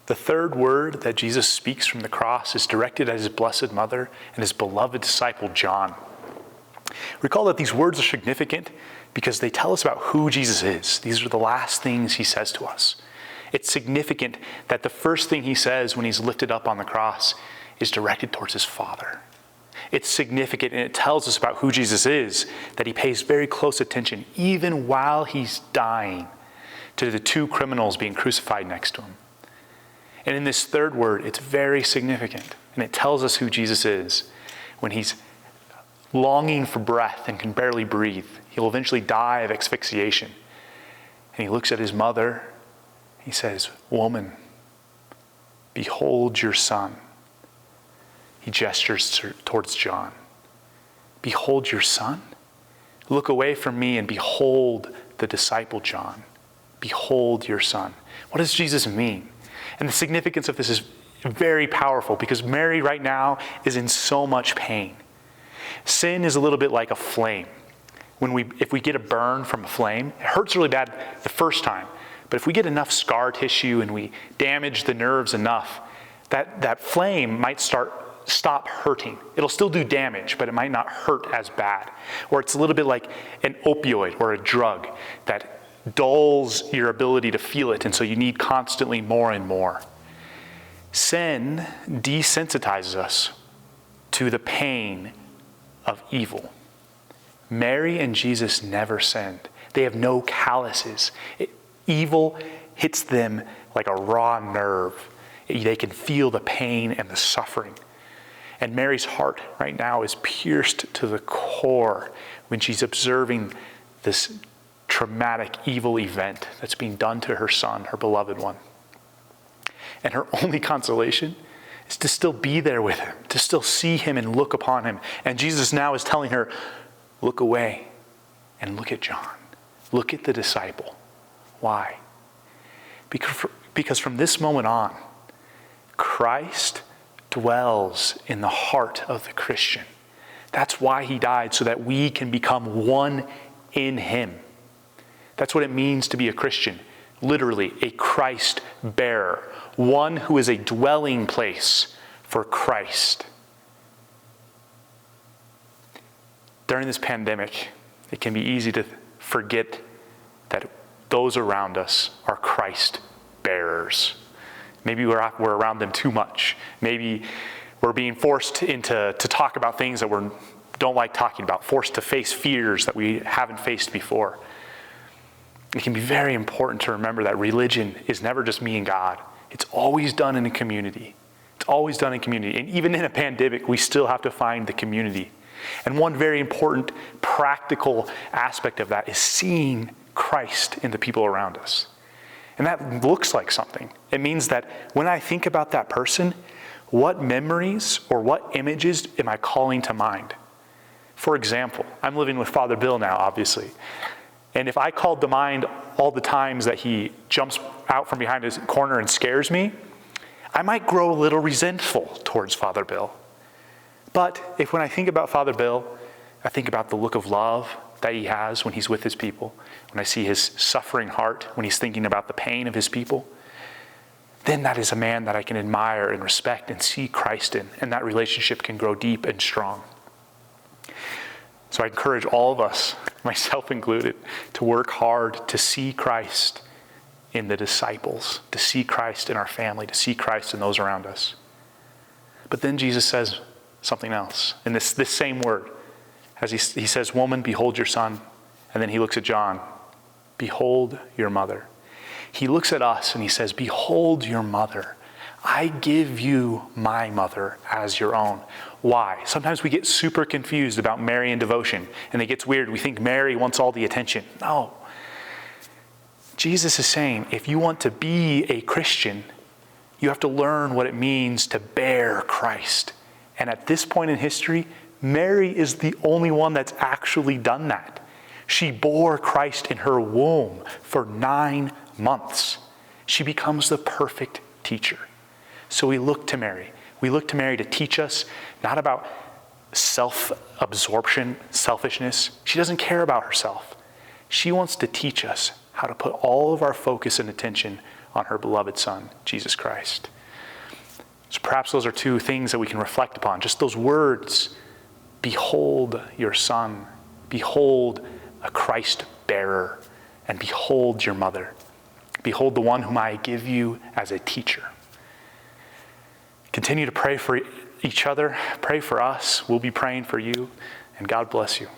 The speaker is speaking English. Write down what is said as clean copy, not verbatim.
The third word that Jesus speaks from the cross is directed at his blessed mother and his beloved disciple John. Recall that these words are significant because they tell us about who Jesus is. These are the last things he says to us. It's significant that the first thing he says when he's lifted up on the cross is directed towards his Father. It's significant, and it tells us about who Jesus is, that he pays very close attention, even while he's dying, to the two criminals being crucified next to him. And in this third word, it's very significant, and it tells us who Jesus is. When he's longing for breath and can barely breathe, he'll eventually die of asphyxiation. And he looks at his mother, he says, "Woman, behold your son." He gestures towards John. "Behold your son? Look away from me and behold the disciple John. Behold your son." What does Jesus mean? And the significance of this is very powerful because Mary right now is in so much pain. Sin is a little bit like a flame. If we get a burn from a flame, it hurts really bad the first time. But if we get enough scar tissue and we damage the nerves enough, that flame might stop hurting. It'll still do damage, but it might not hurt as bad. Or it's a little bit like an opioid or a drug that dulls your ability to feel it, and so you need constantly more and more. Sin desensitizes us to the pain of evil. Mary and Jesus never sinned. They have no calluses. Evil hits them like a raw nerve. They can feel the pain and the suffering. And Mary's heart right now is pierced to the core when she's observing this traumatic, evil event that's being done to her son, her beloved one. And her only consolation is to still be there with him, to still see him and look upon him. And Jesus now is telling her, look away and look at John. Look at the disciple. Why? Because from this moment on, Christ dwells in the heart of the Christian. That's why he died, so that we can become one in him. That's what it means to be a Christian. Literally, a Christ bearer. One who is a dwelling place for Christ. During this pandemic, it can be easy to forget that those around us are Christ bearers. Maybe we're around them too much. Maybe we're being forced to talk about things that we don't like talking about, forced to face fears that we haven't faced before. It can be very important to remember that religion is never just me and God. It's always done in a community. It's always done in community. And even in a pandemic, we still have to find the community. And one very important practical aspect of that is seeing Christ in the people around us. And that looks like something. It means that when I think about that person, what memories or what images am I calling to mind? For example, I'm living with Father Bill now, obviously. And if I called to mind all the times that he jumps out from behind his corner and scares me, I might grow a little resentful towards Father Bill. But if when I think about Father Bill, I think about the look of love that he has when he's with his people, when I see his suffering heart, when he's thinking about the pain of his people, then that is a man that I can admire and respect and see Christ in, and that relationship can grow deep and strong. So I encourage all of us, myself included, to work hard to see Christ in the disciples, to see Christ in our family, to see Christ in those around us. But then Jesus says something else in this same word. As he says, "Woman, behold your son." And then he looks at John, "Behold your mother." He looks at us and he says, "Behold your mother. I give you my mother as your own." Why? Sometimes we get super confused about Marian devotion, and it gets weird. We think Mary wants all the attention. No. Jesus is saying, if you want to be a Christian, you have to learn what it means to bear Christ. And at this point in history, Mary is the only one that's actually done that. She bore Christ in her womb for 9 months. She becomes the perfect teacher. So we look to Mary. We look to Mary to teach us not about self-absorption, selfishness. She doesn't care about herself. She wants to teach us how to put all of our focus and attention on her beloved Son, Jesus Christ. So perhaps those are two things that we can reflect upon. Just those words, behold your Son, behold a Christ bearer, and behold your mother. Behold the one whom I give you as a teacher. Continue to pray for each other. Pray for us. We'll be praying for you. And God bless you.